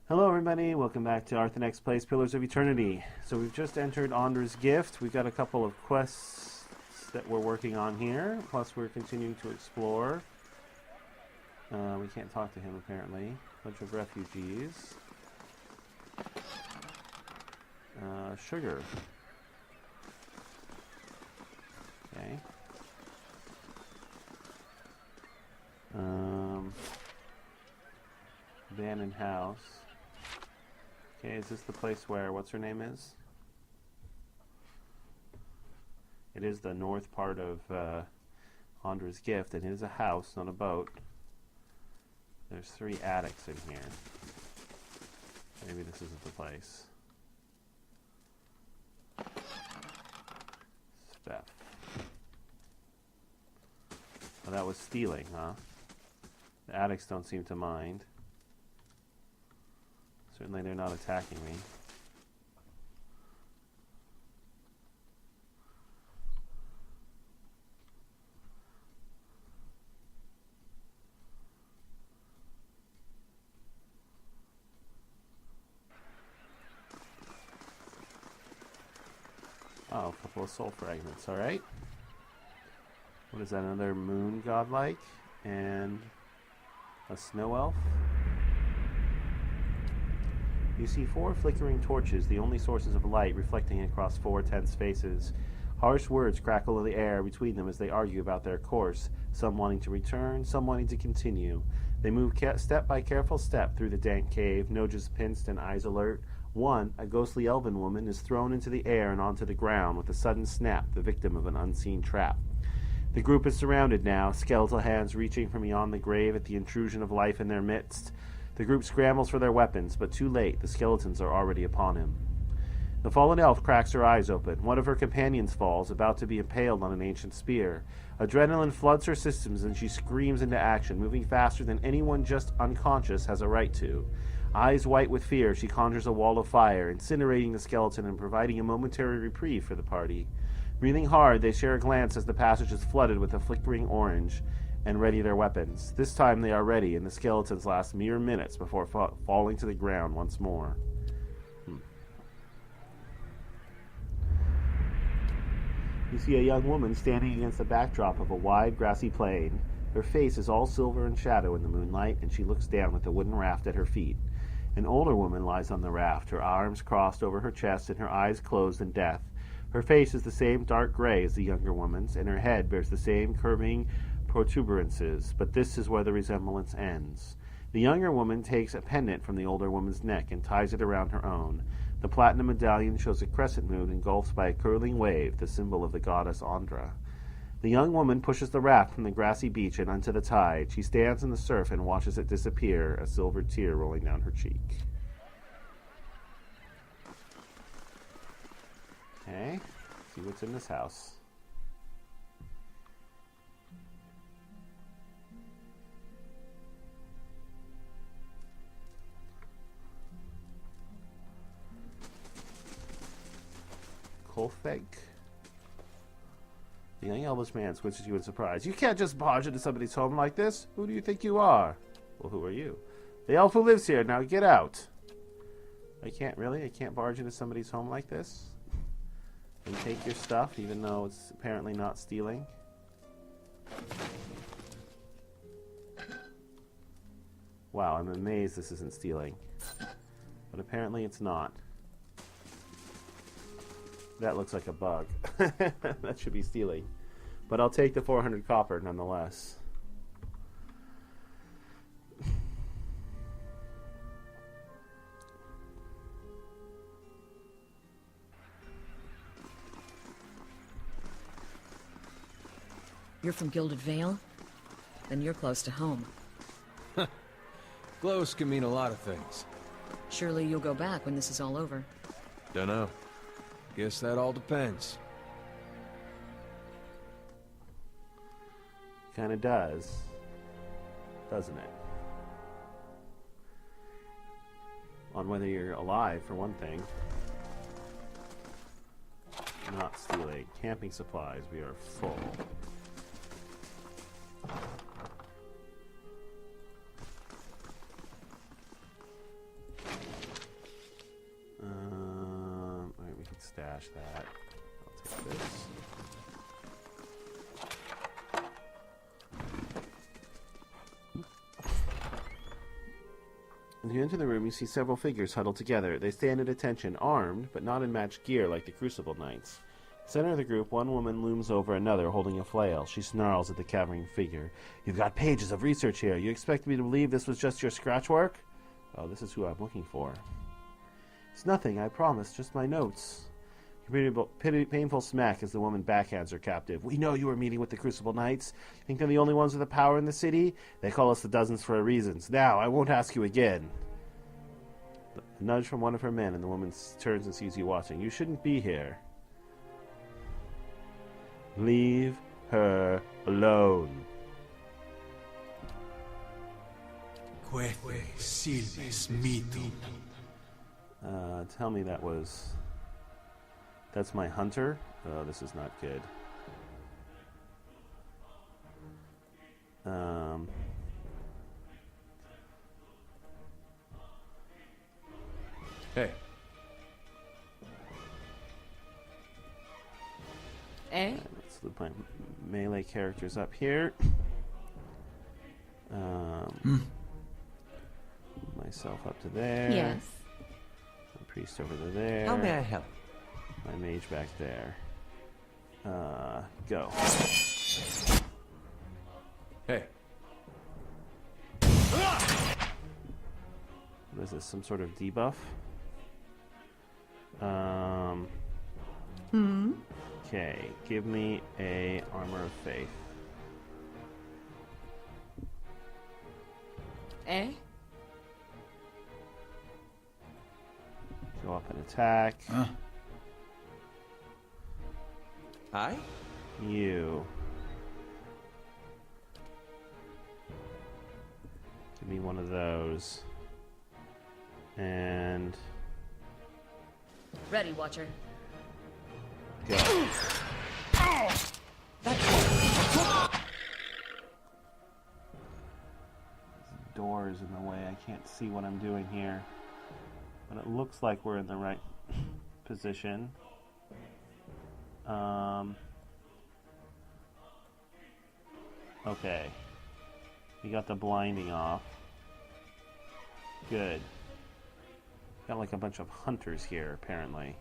Hello everybody, welcome back to Arthenex Plays Pillars of Eternity. So we've just entered Ondra's Gift. We've got a couple of quests that we're working on here, plus we're continuing to explore. We can't talk to him apparently. Bunch of refugees. Sugar. Okay. Abandoned house. Okay, is this the place where what's her name is? It is the north part of Ondra's Gift, and it is a house, not a boat. There's 3 attics in here. Maybe this isn't the place. Stuff. Oh, that was stealing, huh? The attics don't seem to mind. Certainly they're not attacking me. Oh, a couple of soul fragments, alright. What is that, another moon godlike? And a snow elf? You see 4 flickering torches, the only sources of light reflecting across 4 tense faces. Harsh words crackle in the air between them as they argue about their course, some wanting to return, some wanting to continue. They move step by careful step through the dank cave, noses pinched and eyes alert. One, a ghostly elven woman, is thrown into the air and onto the ground with a sudden snap, the victim of an unseen trap. The group is surrounded now, skeletal hands reaching from beyond the grave at the intrusion of life in their midst. The group scrambles for their weapons, but too late, the skeletons are already upon him. The fallen elf cracks her eyes open. One of her companions falls, about to be impaled on an ancient spear. Adrenaline floods her systems and she screams into action, moving faster than anyone just unconscious has a right to. Eyes white with fear, she conjures a wall of fire, incinerating the skeleton and providing a momentary reprieve for the party. Breathing hard, they share a glance as the passage is flooded with a flickering orange, and ready their weapons. This time they are ready, and the skeletons last mere minutes before falling to the ground once more. You see a young woman standing against the backdrop of a wide, grassy plain. Her face is all silver and shadow in the moonlight, and she looks down at the wooden raft at her feet. An older woman lies on the raft, her arms crossed over her chest and her eyes closed in death. Her face is the same dark gray as the younger woman's, and her head bears the same curving protuberances, but this is where the resemblance ends. The younger woman takes a pendant from the older woman's neck and ties it around her own. The platinum medallion shows a crescent moon engulfed by a curling wave, the symbol of the goddess Ondra. The young woman pushes the raft from the grassy beach and onto the tide. She stands in the surf and watches it disappear, a silver tear rolling down her cheek. Okay, see what's in this house. Kolfeg. The young elvish man switches you in surprise. You can't just barge into somebody's home like this. Who do you think you are? Well, who are you? The elf who lives here. Now get out. I can't really? I can't barge into somebody's home like this? And take your stuff, even though it's apparently not stealing? Wow, I'm amazed this isn't stealing. But apparently it's not. That looks like a bug. That should be stealing. But I'll take the 400 copper nonetheless. You're from Gilded Vale? Then you're close to home. Close can mean a lot of things. Surely you'll go back when this is all over. Dunno. Guess that all depends. Kinda does. Doesn't it? On whether you're alive, for one thing. Not stealing. Camping supplies, we are full. stash that. I'll take this. As you enter the room, you see several figures huddled together. They stand at attention, armed, but not in matched gear like the Crucible Knights. Center of the group, one woman looms over another, holding a flail. She snarls at the cowering figure. You've got pages of research here. You expect me to believe this was just your scratch work? Oh, this is who I'm looking for. It's nothing, I promise, just my notes. Painful smack as the woman backhands her captive. We know you were meeting with the Crucible Knights. Think they're the only ones with the power in the city? They call us the Dozens for a reason. Now, I won't ask you again. A nudge from one of her men, and the woman turns and sees you watching. You shouldn't be here. Leave her alone. Tell me that was... That's my hunter? Oh, this is not good. Hey. Eh? Let's loop my melee characters up here. Myself up to there. Yes. My priest over to there. How may I help? My mage back there. Go. Hey. What is this? Some sort of debuff? Okay, give me a armor of faith. Eh? Go up and attack. I? You. Give me one of those. And Ready, Watcher. go. Door is in the way. I can't see what I'm doing here. But it looks like we're in the right position. Okay. We got the blinding off. Good. Got like a bunch of hunters here, apparently.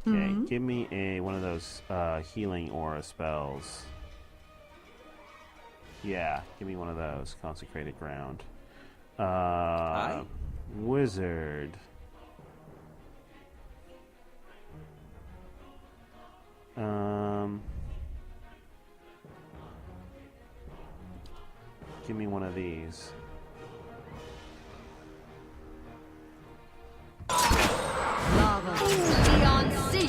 Okay, give me one of those healing aura spells. Yeah, give me one of those. Consecrated ground. Wizard. Give me one of these. Lava. Beyond sea.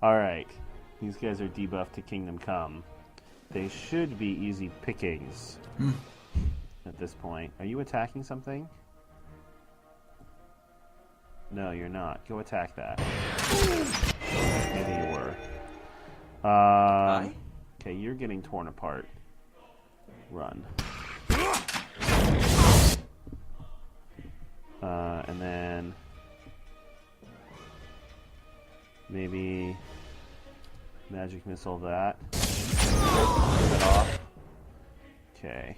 Alright. These guys are debuffed to Kingdom Come. They should be easy pickings at this point. Are you attacking something? No, you're not. Go attack that. Maybe you were. Okay, you're getting torn apart. Run. And then maybe magic missile that. Turn it off. Okay.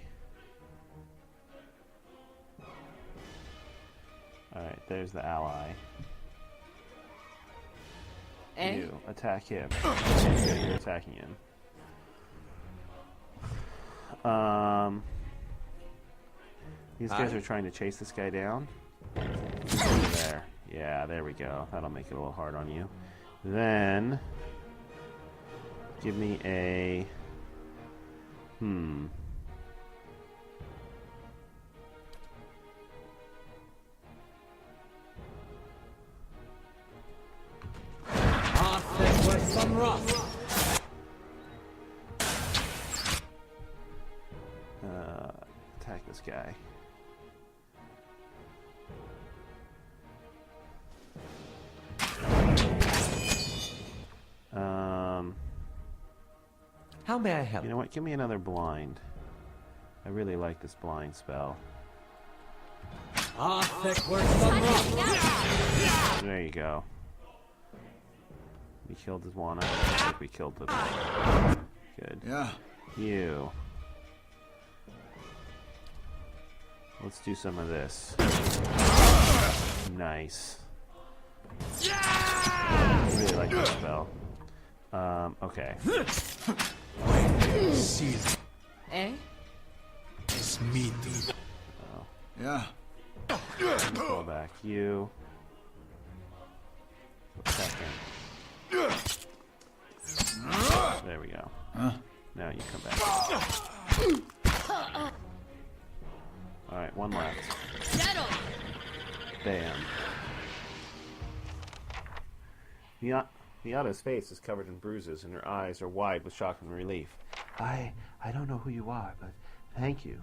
Alright, there's the ally. Eh? You attack him. You're attacking him. These guys are trying to chase this guy down. Over there. Yeah, there we go. That'll make it a little hard on you. Then give me a attack this guy. How may I help? You know what? Give me another blind. I really like this blind spell. There you go. We killed his one. I think we killed the. Good. Yeah. You. Let's do some of this. Nice. I really like this spell. Okay. Eh? Yeah. Pull back you. Second. There we go. Now you come back. Alright, one left. Bam. Miata's face is covered in bruises and her eyes are wide with shock and relief. I don't know who you are, but thank you.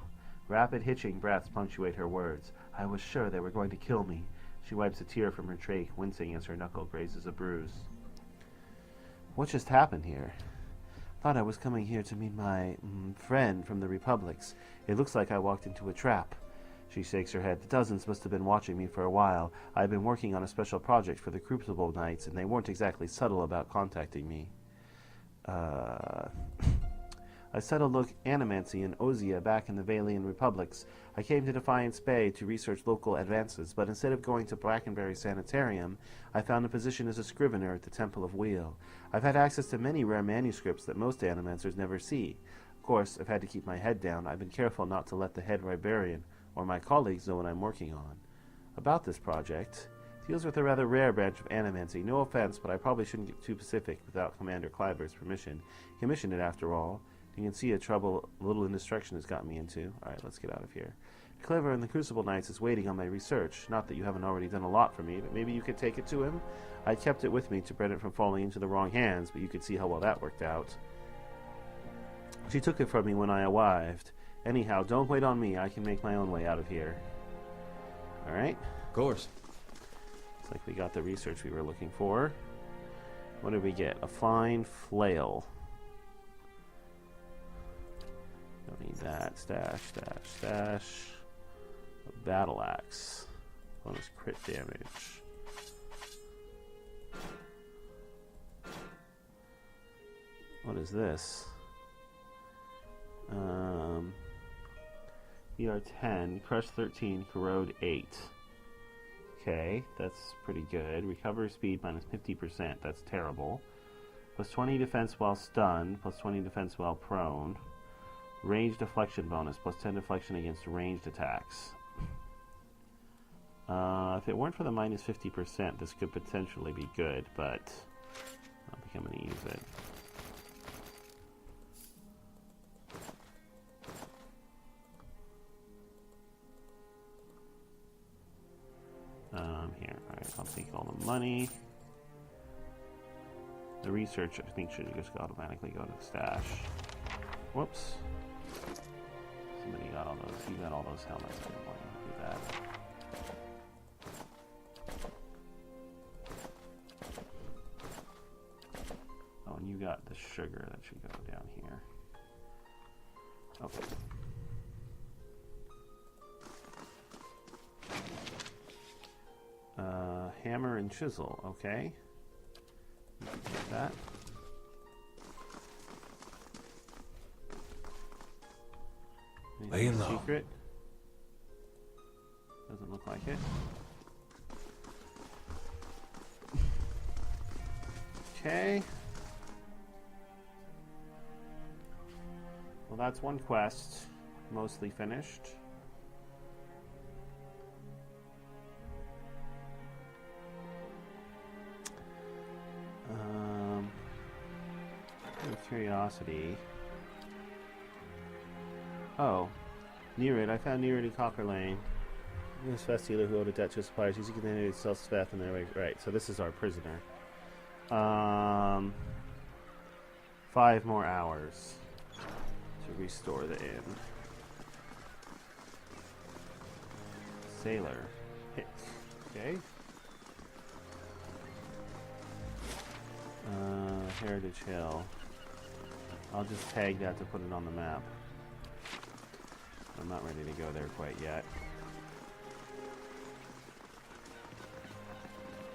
Rapid hitching breaths punctuate her words. I was sure they were going to kill me. She wipes a tear from her trach, wincing as her knuckle grazes a bruise. What just happened here? Thought I was coming here to meet my friend from the Republics. It looks like I walked into a trap. She shakes her head. The dozens must have been watching me for a while. I've been working on a special project for the Crucible Knights, and they weren't exactly subtle about contacting me. I settled Animancy and Ozia back in the Valian Republics. I came to Defiance Bay to research local advances, but instead of going to Brackenbury Sanitarium, I found a position as a scrivener at the Temple of Wheel. I've had access to many rare manuscripts that most Animancers never see. Of course, I've had to keep my head down. I've been careful not to let the head librarian or my colleagues know what I'm working on. About this project, it deals with a rather rare branch of Animancy. No offense, but I probably shouldn't get too specific without Commander Kleiber's permission. He commissioned it after all. You can see a little indiscretion has got me into. Alright, let's get out of here. Clever and the Crucible Knights is waiting on my research. Not that you haven't already done a lot for me, but maybe you could take it to him? I kept it with me to prevent it from falling into the wrong hands, but you could see how well that worked out. She took it from me when I arrived. Anyhow, don't wait on me. I can make my own way out of here. Alright. Of course. Looks like we got the research we were looking for. What did we get? A fine flail. Don't need that. Stash, stash, stash. A battle axe. Bonus crit damage. What is this? ER 10, Crush 13, Corrode 8. Okay, that's pretty good. Recover speed minus 50%. That's terrible. Plus 20 defense while stunned. Plus 20 defense while prone. Range deflection bonus. Plus 10 deflection against ranged attacks. If it weren't for the minus 50%, this could potentially be good, but I don't think I'm going to use it. Here, alright, I'll take all the money. The research, I think, should just automatically go to the stash. Whoops. Somebody got all those, he got all those helmets. I didn't want him to do that. Oh, and you got the sugar, that should go down here. Okay. Hammer and chisel, okay. Get that. Laying low. Secret? Doesn't look like it. Okay. Well, that's one quest, mostly finished. Curiosity. Oh, Nerid. I found Nerid in Copper Lane. This fast dealer who owed a debt to suppliers. He's continuing to sell stuff in their way. Right, so this is our prisoner. 5 more hours to restore the inn. Sailor. Hit. Okay. Heritage Hill. I'll just tag that to put it on the map. I'm not ready to go there quite yet.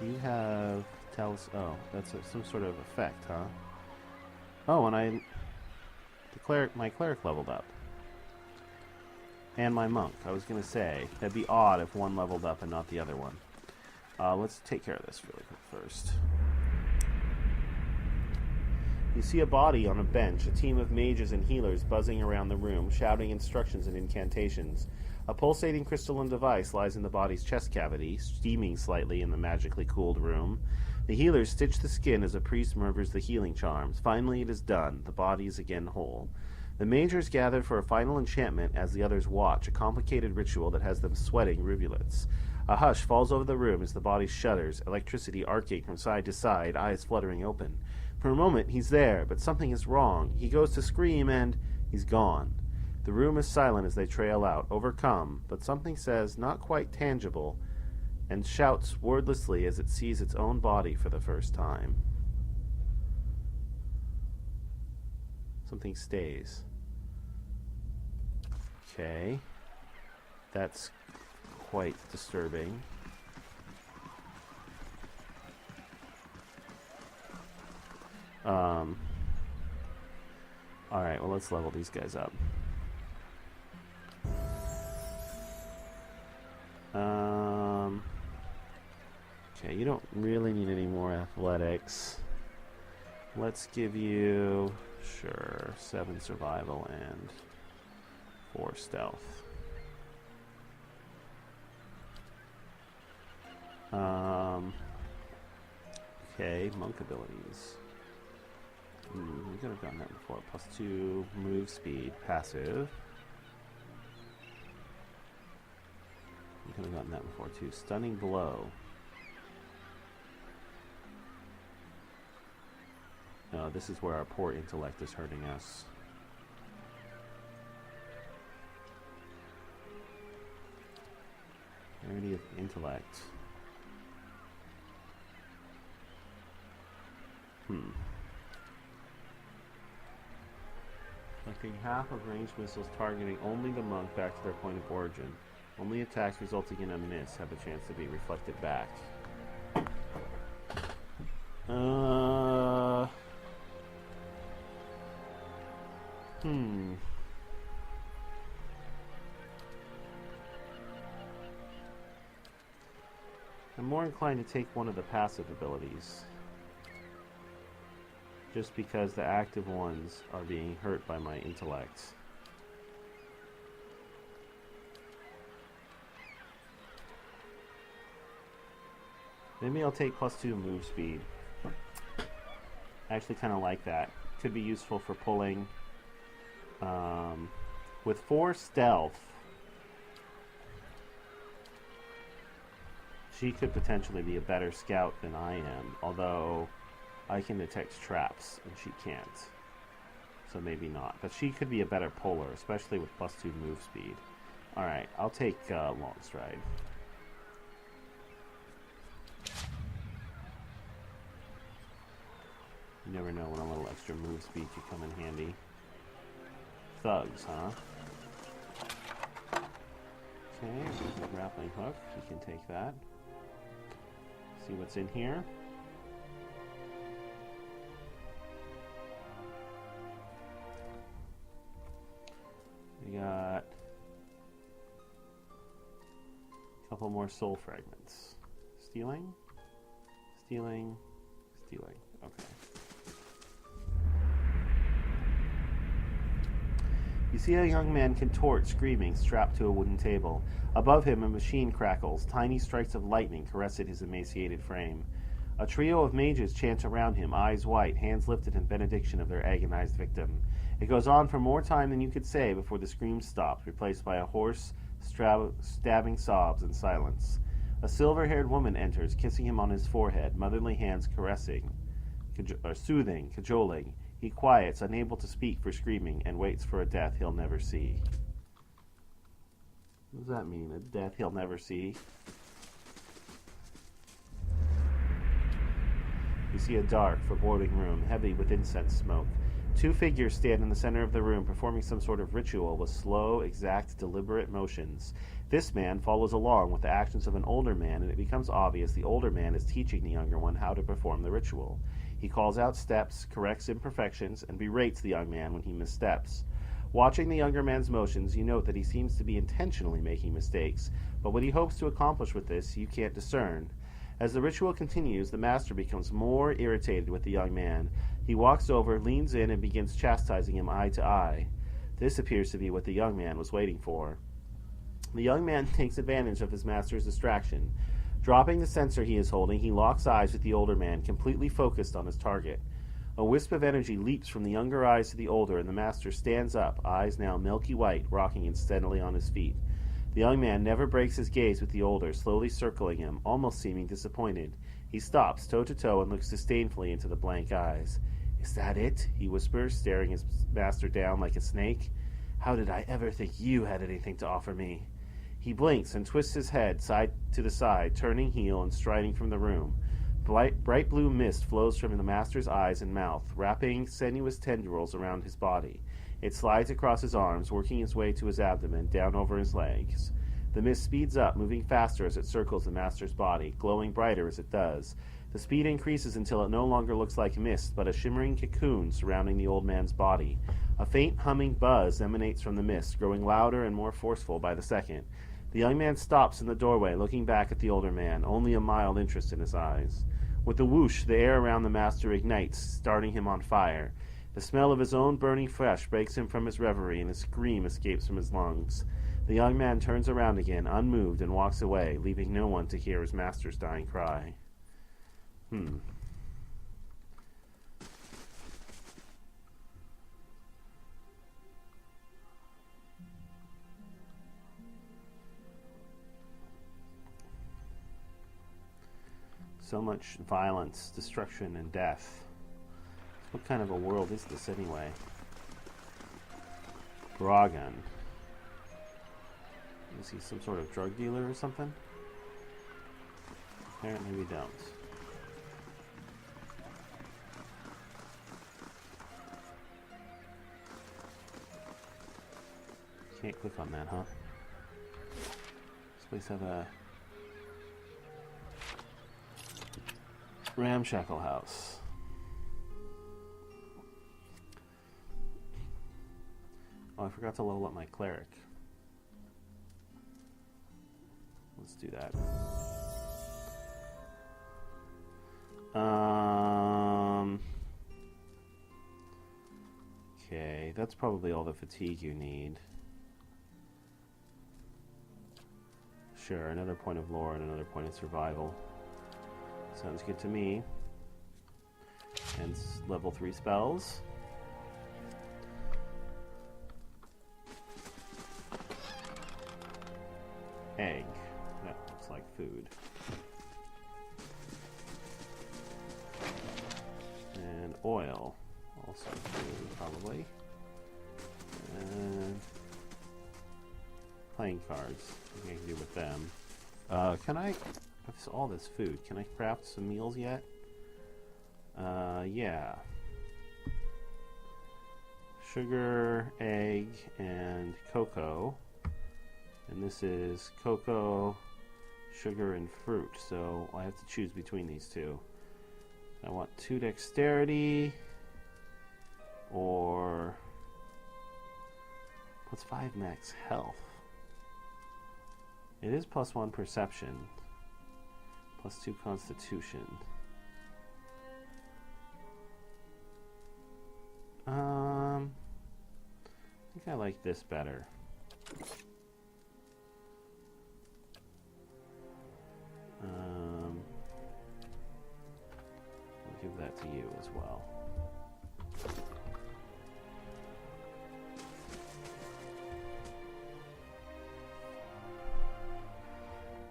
You have... Oh, that's some sort of effect, huh? Oh, and my cleric leveled up. And my monk. I was going to say, that'd be odd if one leveled up and not the other one. Let's take care of this really quick first. You see a body on a bench, a team of mages and healers buzzing around the room, shouting instructions and incantations. A pulsating crystalline device lies in the body's chest cavity, steaming slightly in the magically cooled room. The healers stitch the skin as a priest murmurs the healing charms. Finally it is done. The body is again whole. The mages gather for a final enchantment as the others watch, a complicated ritual that has them sweating rivulets. A hush falls over the room as the body shudders, electricity arcing from side to side, eyes fluttering open. For a moment, he's there, but something is wrong. He goes to scream, and he's gone. The room is silent as they trail out, overcome, but something says, not quite tangible, and shouts wordlessly as it sees its own body for the first time. Something stays. Okay. That's quite disturbing. Alright, well, let's level these guys up. Okay, you don't really need any more athletics. Let's give you, sure, 7 survival and 4 stealth. Okay, monk abilities. We could have gotten that before. +2 move speed, passive. We could have gotten that before too. Stunning blow. No, this is where our poor intellect is hurting us. Rarity of intellect. Inflicting half of ranged missiles targeting only the monk back to their point of origin. Only attacks resulting in a miss have a chance to be reflected back. I'm more inclined to take one of the passive abilities. Just because the active ones are being hurt by my intellect. Maybe I'll take +2 move speed. I actually kind of like that. Could be useful for pulling. With 4 stealth, she could potentially be a better scout than I am, although I can detect traps and she can't. So maybe not. But she could be a better puller, especially with +2 move speed. Alright, I'll take long stride. You never know when a little extra move speed could come in handy. Thugs, huh? Okay, there's a grappling hook. You can take that. See what's in here. We got a couple more soul fragments. Stealing? Stealing? Stealing. Okay. You see a young man contort, screaming, strapped to a wooden table. Above him, a machine crackles. Tiny strikes of lightning caress at his emaciated frame. A trio of mages chant around him, eyes white, hands lifted in benediction of their agonized victim. It goes on for more time than you could say before the scream stops, replaced by a hoarse, stabbing sobs and silence. A silver-haired woman enters, kissing him on his forehead, motherly hands caressing, soothing, cajoling. He quiets, unable to speak for screaming, and waits for a death he'll never see. What does that mean? A death he'll never see? You see a dark, foreboding room, heavy with incense smoke. Two figures stand in the center of the room, performing some sort of ritual with slow, exact, deliberate motions. This man follows along with the actions of an older man, and it becomes obvious the older man is teaching the younger one how to perform the ritual. He calls out steps, corrects imperfections, and berates the young man when he missteps. Watching the younger man's motions, you note that he seems to be intentionally making mistakes, but what he hopes to accomplish with this, you can't discern. As the ritual continues, the master becomes more irritated with the young man. He walks over, leans in, and begins chastising him eye to eye. This appears to be what the young man was waiting for. The young man takes advantage of his master's distraction. Dropping the censer he is holding, he locks eyes with the older man, completely focused on his target. A wisp of energy leaps from the younger eyes to the older, and the master stands up, eyes now milky white, rocking unsteadily on his feet. The young man never breaks his gaze with the older, slowly circling him, almost seeming disappointed. He stops, toe to toe, and looks disdainfully into the blank eyes. "Is that it?" he whispers, staring his master down like a snake. "How did I ever think you had anything to offer me?" He blinks and twists his head side to the side, turning heel and striding from the room. Bright blue mist flows from the master's eyes and mouth, wrapping sinuous tendrils around his body. It slides across his arms, working its way to his abdomen, down over his legs. The mist speeds up, moving faster as it circles the master's body, glowing brighter as it does. The speed increases until it no longer looks like mist, but a shimmering cocoon surrounding the old man's body. A faint humming buzz emanates from the mist, growing louder and more forceful by the second. The young man stops in the doorway, looking back at the older man, only a mild interest in his eyes. With a whoosh, the air around the master ignites, starting him on fire. The smell of his own burning flesh breaks him from his reverie, and a scream escapes from his lungs. The young man turns around again, unmoved, and walks away, leaving no one to hear his master's dying cry. So much violence, destruction, and death. What kind of a world is this anyway? Bragan. Is he some sort of drug dealer or something? Apparently we don't. Can't click on that, huh? This place have a ramshackle house. Oh, I forgot to level up my cleric. Let's do that. Okay, that's probably all the fatigue you need. Sure, another point of lore and another point of survival. Sounds good to me. And level 3 spells. Egg. That looks like food. And oil. Also food, probably. And playing cards. What I can do with them. Can I... all this food. Can I craft some meals yet? Yeah. Sugar, egg, and cocoa. And this is cocoa, sugar, and fruit. So I have to choose between these two. I want 2 dexterity or plus 5 max health. It is plus 1 perception. Plus 2 constitution. I think I like this better. I'll give that to you as well.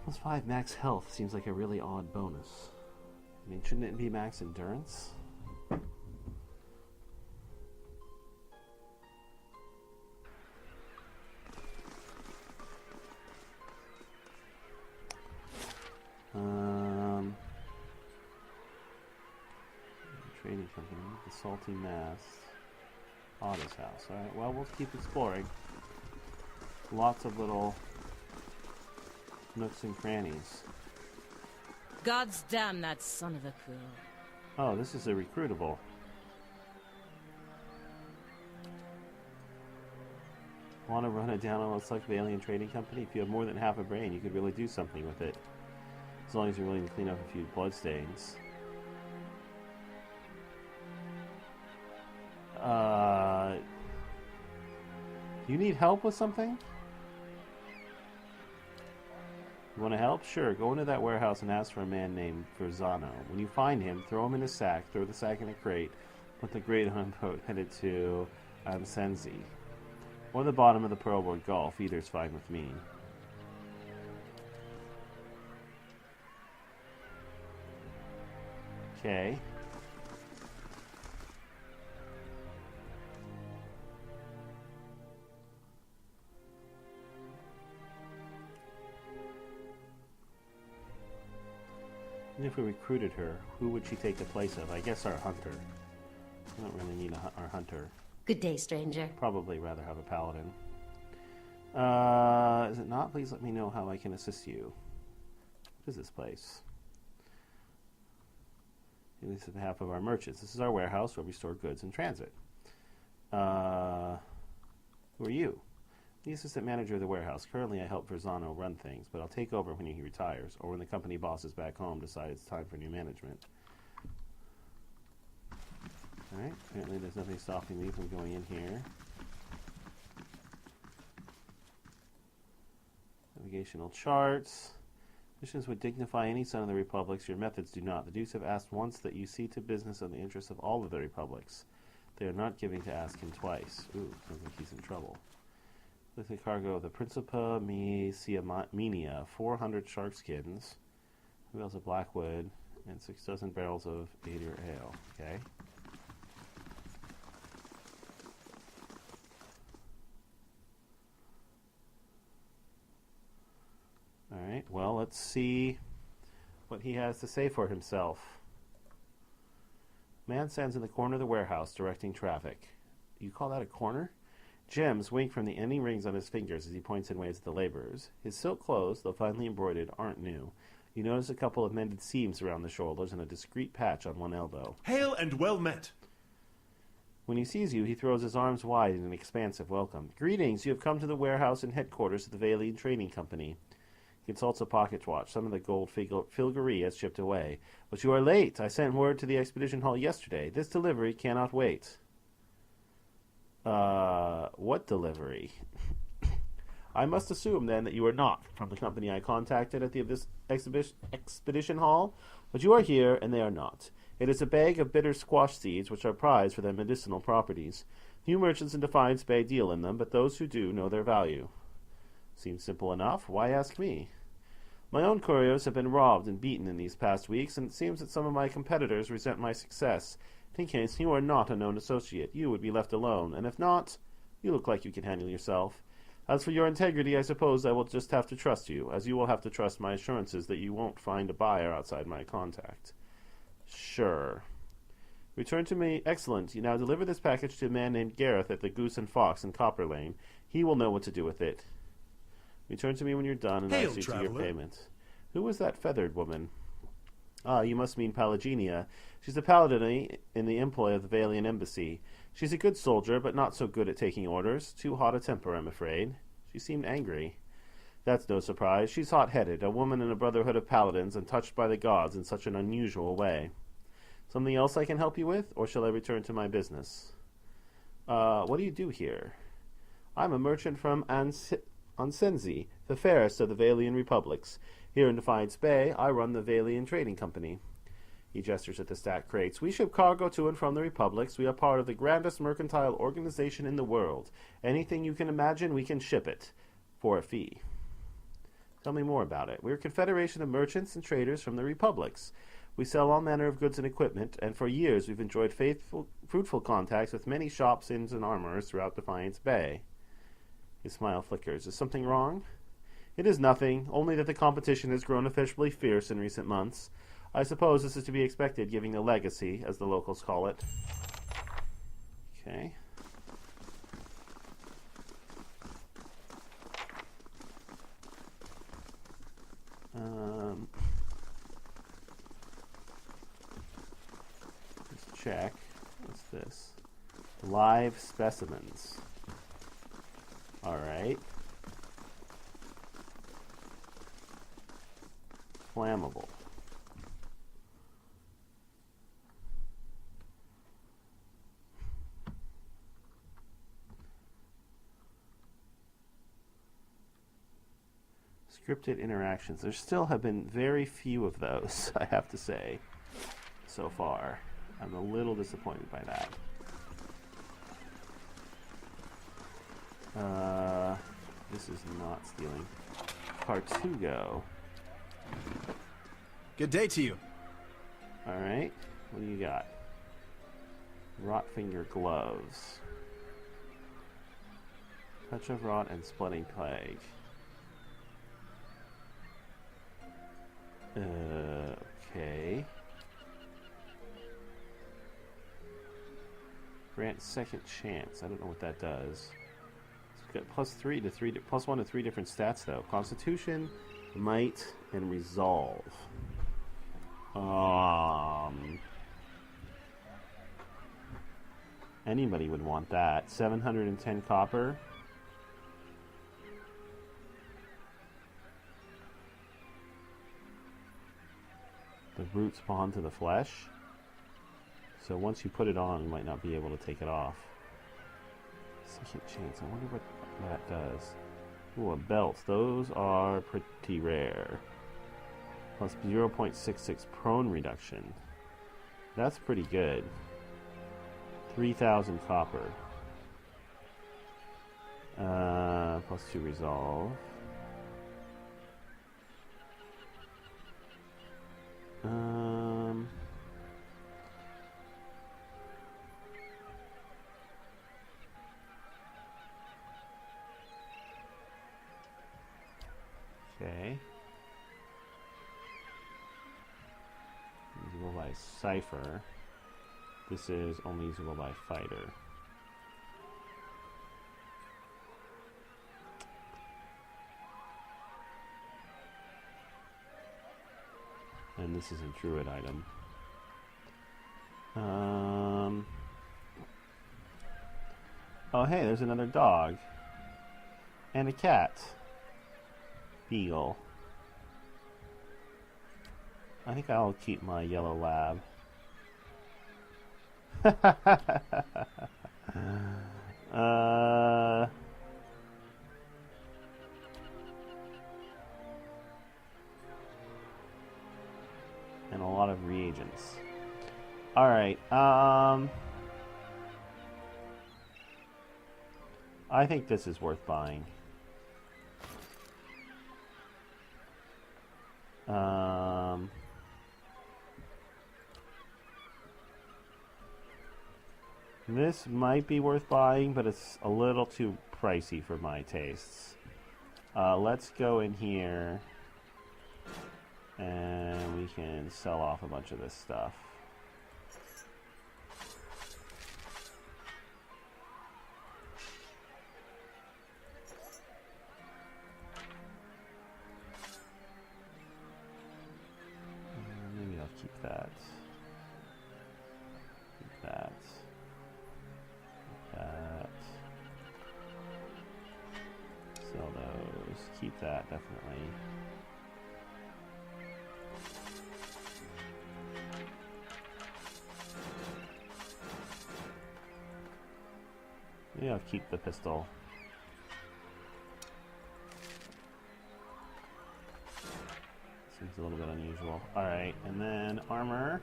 Plus 5 max health seems like a really odd bonus. I mean, shouldn't it be max endurance? Trading company, the salty mass. Otto's house. Alright, well, we'll keep exploring. Lots of little nooks and crannies. God's damn that son of a cool. Oh, this is a recruitable. Want to run it down on a select alien trading company? If you have more than half a brain, you could really do something with it. As long as you're willing to clean up a few bloodstains. You need help with something? You want to help? Sure, go into that warehouse and ask for a man named Verzano. When you find him, throw him in a sack, throw the sack in a crate, put the crate on a boat headed to Ansenzi. Or the bottom of the Pearlwood Gulf. Either's fine with me. Okay. And if we recruited her, who would she take the place of? I guess our hunter. We don't really need our hunter. Good day, stranger. Probably rather have a paladin. Is it not? Please let me know how I can assist you. What is this place? At least on behalf of our merchants. This is our warehouse where we store goods in transit. Who are you? The assistant manager of the warehouse. Currently, I help Verzano run things, but I'll take over when he retires, or when the company bosses back home decide it's time for new management. Alright, apparently there's nothing stopping me from going in here. Navigational charts. Missions would dignify any son of the republics. Your methods do not. The Dukes have asked once that you see to business of the interests of all of the republics. They are not giving to ask him twice. Ooh, sounds like he's in trouble. With the cargo of the Principa Mi Siamenia, 400 shark skins, 2 bales of blackwood, and 6 dozen barrels of Adir ale. Okay. Alright, well, let's see what he has to say for himself. Man stands in the corner of the warehouse, directing traffic. You call that a corner? Gems wink from the ending rings on his fingers as he points and waves at the laborers. His silk clothes, though finely embroidered, aren't new. You notice a couple of mended seams around the shoulders and a discreet patch on one elbow. Hail and well met! When he sees you, he throws his arms wide in an expansive welcome. Greetings, you have come to the warehouse and headquarters of the Vailian Trading Company. He consults a pocket watch. Some of the gold filigree has chipped away. But you are late. I sent word to the expedition hall yesterday. This delivery cannot wait. What delivery? I must assume, then, that you are not from the company I contacted at the expedition hall, but you are here, and they are not. It is a bag of bitter squash seeds, which are prized for their medicinal properties. Few merchants in Defiance Bay deal in them, but those who do know their value. Seems simple enough. Why ask me? My own couriers have been robbed and beaten in these past weeks, and it seems that some of my competitors resent my success. In case you are not a known associate, you would be left alone, and if not, you look like you can handle yourself. As for your integrity, I suppose I will just have to trust you, as you will have to trust my assurances that you won't find a buyer outside my contact. Sure. Return to me. Excellent. You now deliver this package to a man named Gareth at the Goose and Fox in Copper Lane. He will know what to do with it. Return to me when you're done, and I'll see to your payment. Who was that feathered woman? Ah, you must mean Pelaginia. She's a paladin in the employ of the Vailian embassy. She's a good soldier, but not so good at taking orders. Too hot a temper, I'm afraid. She seemed angry. That's no surprise. She's hot-headed, a woman in a brotherhood of paladins, and touched by the gods in such an unusual way. Something else I can help you with, or shall I return to my business? What do you do here? I'm a merchant from Ansenzi, the fairest of the Vailian republics. Here in Defiance Bay, I run the Vailian Trading Company. He gestures at the stacked crates. We ship cargo to and from the republics. We are part of the grandest mercantile organization in the world. Anything you can imagine, we can ship it. For a fee. Tell me more about it. We're a confederation of merchants and traders from the republics. We sell all manner of goods and equipment, and for years we've enjoyed fruitful contacts with many shops, inns, and armorers throughout Defiance Bay. His smile flickers. Is something wrong? It is nothing, only that the competition has grown officially fierce in recent months. I suppose this is to be expected, given the legacy, as the locals call it. Okay. check. What's this? Live specimens. Alright. Flammable. Scripted interactions. There still have been very few of those, I have to say, so far. I'm a little disappointed by that. This is not stealing. Cartugo. Good day to you. Alright, what do you got? Rotfinger gloves. Touch of rot and splitting plague. Okay. Grant second chance. I don't know what that does. It's got plus 1 to 3 different stats though. Constitution, might, and resolve. Anybody would want that. 710 copper. The roots bond to the flesh. So once you put it on, you might not be able to take it off. Second chance. I wonder what that does. Ooh, a belt. Those are pretty rare. Plus 0.66 prone reduction. That's pretty good. 3,000 copper. Plus 2 resolve. Okay. Usable by Cipher. This is only usable by Fighter. And this is a druid item. Oh hey, there's another dog. And a cat. Beagle. I think I'll keep my yellow lab. And a lot of reagents. Alright, I think this is worth buying. This might be worth buying, but it's a little too pricey for my tastes. Let's go in here and we can sell off a bunch of this stuff. Maybe I'll keep that. Keep that. That. Sell those. Keep that, definitely. Maybe I'll keep the pistol. Seems a little bit unusual. Alright, and then armor.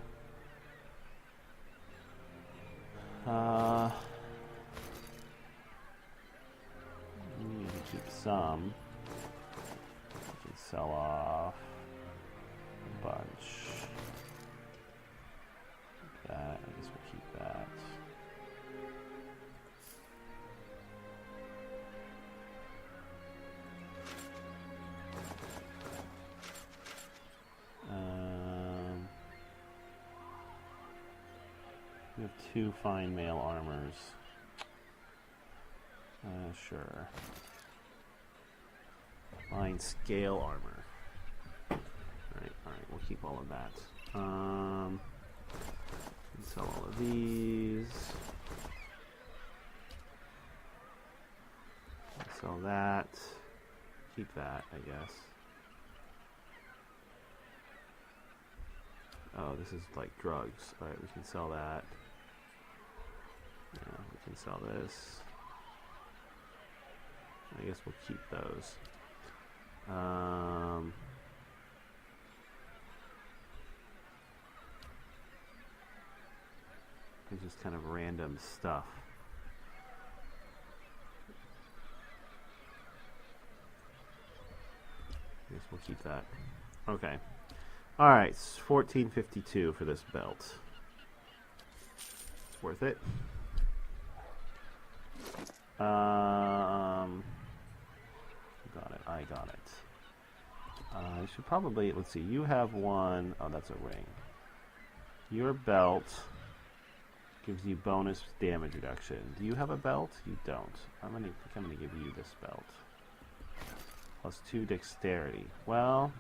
We can keep some. We can sell off a bunch. Keep that. I guess we'll keep that. We have 2 fine mail armors. Sure. Fine scale armor. Alright, we'll keep all of that. Sell all of these. Sell that. Keep that, I guess. Oh, this is like drugs. Alright, we can sell that. Yeah, we can sell this. I guess we'll keep those. It's just kind of random stuff. I guess we'll keep that. Okay. Alright, it's $14.52 for this belt. It's worth it. Got it. I got it. I should probably, let's see, you have one. Oh, that's a ring. Your belt gives you bonus damage reduction. Do you have a belt? You don't. I'm gonna give you this belt. +2 dexterity. Well,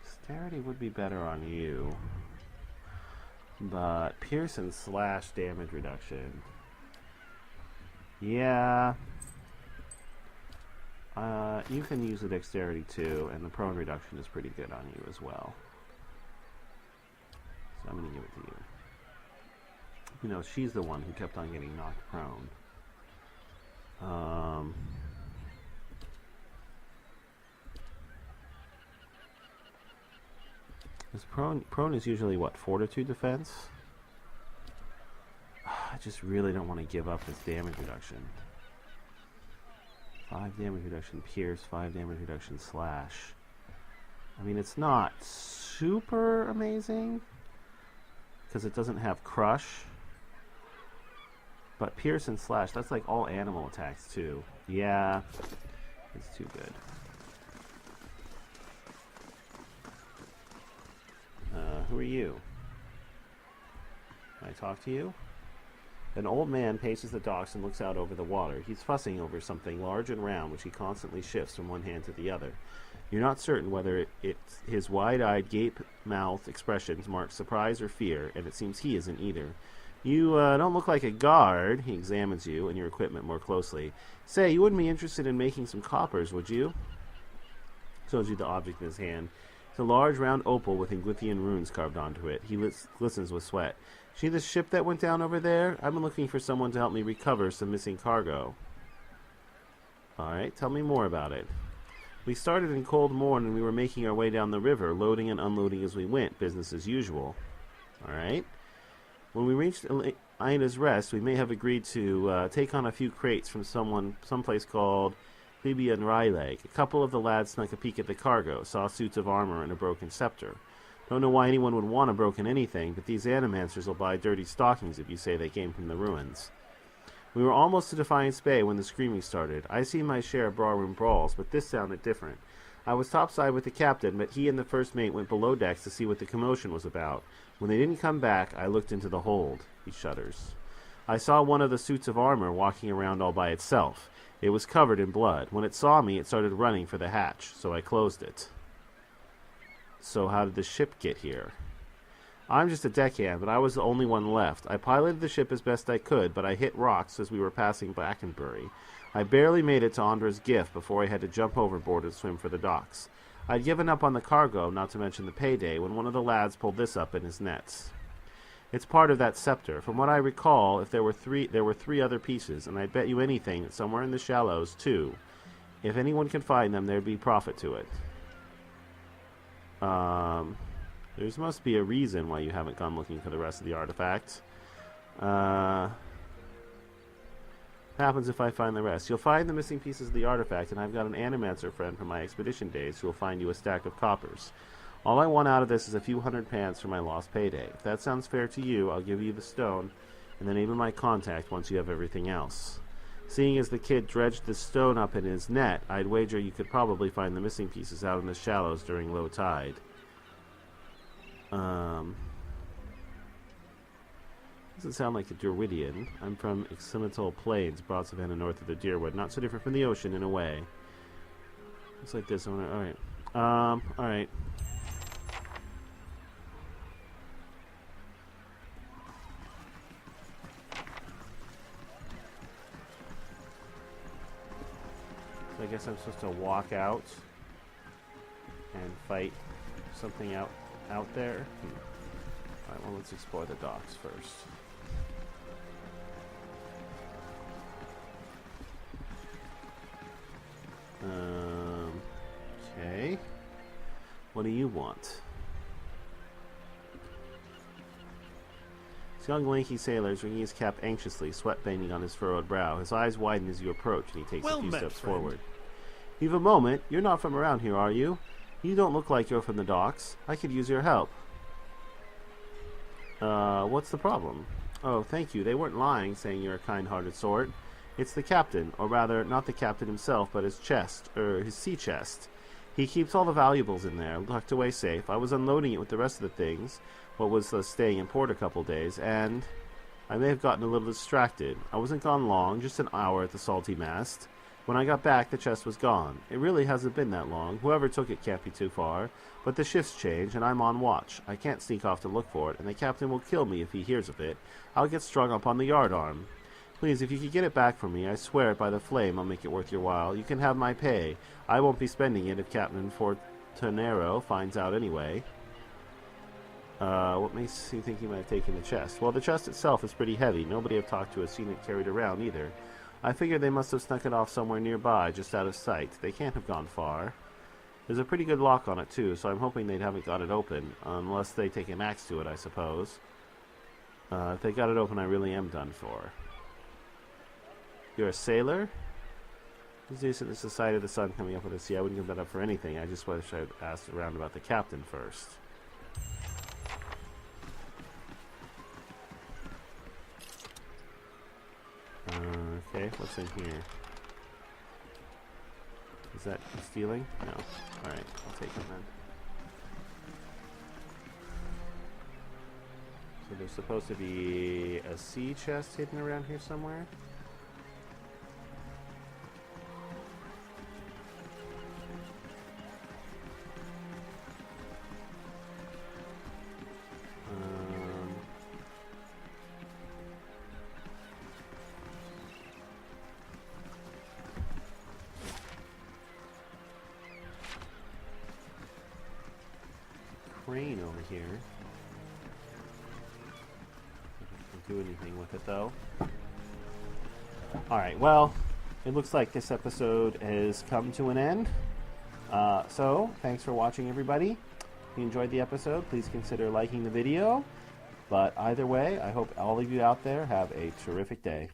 dexterity would be better on you. But pierce and slash damage reduction. Yeah. You can use the dexterity too, and the prone reduction is pretty good on you as well. So I'm going to give it to you. You know, she's the one who kept on getting knocked prone. This prone is usually what, fortitude defense? I just really don't want to give up this damage reduction. 5 damage reduction pierce, 5 damage reduction slash. I mean, it's not super amazing because it doesn't have crush. But pierce and slash, that's like all animal attacks too. Yeah, it's too good. Who are you? Can I talk to you? An old man paces the docks and looks out over the water. He's fussing over something large and round, which he constantly shifts from one hand to the other. You're not certain whether his wide-eyed, gape-mouthed expressions mark surprise or fear, and it seems he isn't either. You don't look like a guard. He examines you and your equipment more closely. Say, you wouldn't be interested in making some coppers, would you? Shows you the object in his hand. It's a large round opal with Inglythian runes carved onto it. He glistens with sweat. See the ship that went down over there? I've been looking for someone to help me recover some missing cargo. Alright, tell me more about it. We started in cold morn and we were making our way down the river, loading and unloading as we went, business as usual. Alright. When we reached Ina's Rest, we may have agreed to take on a few crates from someplace called Plebeian Ryleg. A couple of the lads snuck a peek at the cargo, saw suits of armor and a broken scepter. Don't know why anyone would want a broken anything, but these animancers will buy dirty stockings if you say they came from the ruins. We were almost to Defiance Bay when the screaming started. I see my share of barroom brawls, but this sounded different. I was topside with the captain, but he and the first mate went below decks to see what the commotion was about. When they didn't come back, I looked into the hold. He shudders. I saw one of the suits of armor walking around all by itself. It was covered in blood. When it saw me, it started running for the hatch, so I closed it. So how did the ship get here? I'm just a deckhand, but I was the only one left. I piloted the ship as best I could, but I hit rocks as we were passing Blackenbury. I barely made it to Ondra's gift before I had to jump overboard and swim for the docks. I'd given up on the cargo, not to mention the payday, when one of the lads pulled this up in his nets. It's part of that scepter. From what I recall, if there were three other pieces, and I'd bet you anything that somewhere in the shallows, too. If anyone can find them, there'd be profit to it. There must be a reason why you haven't gone looking for the rest of the artifacts. Happens if I find the rest. You'll find the missing pieces of the artifact, and I've got an animancer friend from my expedition days who will find you a stack of coppers. All I want out of this is a few hundred pants for my lost payday. If that sounds fair to you, I'll give you the stone, and the name of my contact once you have everything else. Seeing as the kid dredged the stone up in his net, I'd wager you could probably find the missing pieces out in the shallows during low tide. Doesn't sound like a Druidian. I'm from Excimitol Plains, broad savanna north of the Deerwood. Not so different from the ocean in a way. Looks like this owner. Alright. Alright. guess I'm supposed to walk out and fight something out there. Alright, well, let's explore the docks first. Okay. What do you want? The young lanky sailor is wringing his cap anxiously, sweat banding on his furrowed brow. His eyes widen as you approach, and he takes a few steps forward. Leave a moment. You're not from around here, are you? You don't look like you're from the docks. I could use your help. What's the problem? Oh, thank you. They weren't lying, saying you're a kind-hearted sort. It's the captain, or rather, not the captain himself, but his chest, his sea chest. He keeps all the valuables in there, tucked away safe. I was unloading it with the rest of the things, what was staying in port a couple days, and I may have gotten a little distracted. I wasn't gone long, just an hour at the salty mast. When I got back, the chest was gone. It really hasn't been that long. Whoever took it can't be too far. But the shifts change, and I'm on watch. I can't sneak off to look for it, and the captain will kill me if he hears of it. I'll get strung up on the yardarm. Please, if you could get it back for me, I swear it by the flame I'll make it worth your while. You can have my pay. I won't be spending it if Captain Fortunero finds out anyway. What makes you think he might have taken the chest? Well, the chest itself is pretty heavy. Nobody I've talked to has seen it carried around either. I figured they must have snuck it off somewhere nearby, just out of sight. They can't have gone far. There's a pretty good lock on it, too, so I'm hoping they haven't got it open. Unless they take an axe to it, I suppose. If they got it open, I really am done for. You're a sailor? It's decent the Society of the Sun coming up with this. Yeah, I wouldn't give that up for anything. I just wish I'd asked around about the captain first. Okay, what's in here? Is that stealing? No. Alright, I'll take it then. So there's supposed to be a sea chest hidden around here somewhere? Crane over here. Can't do anything with it though. Alright, well, it looks like this episode has come to an end. So, thanks for watching, everybody. If you enjoyed the episode, please consider liking the video. But either way, I hope all of you out there have a terrific day.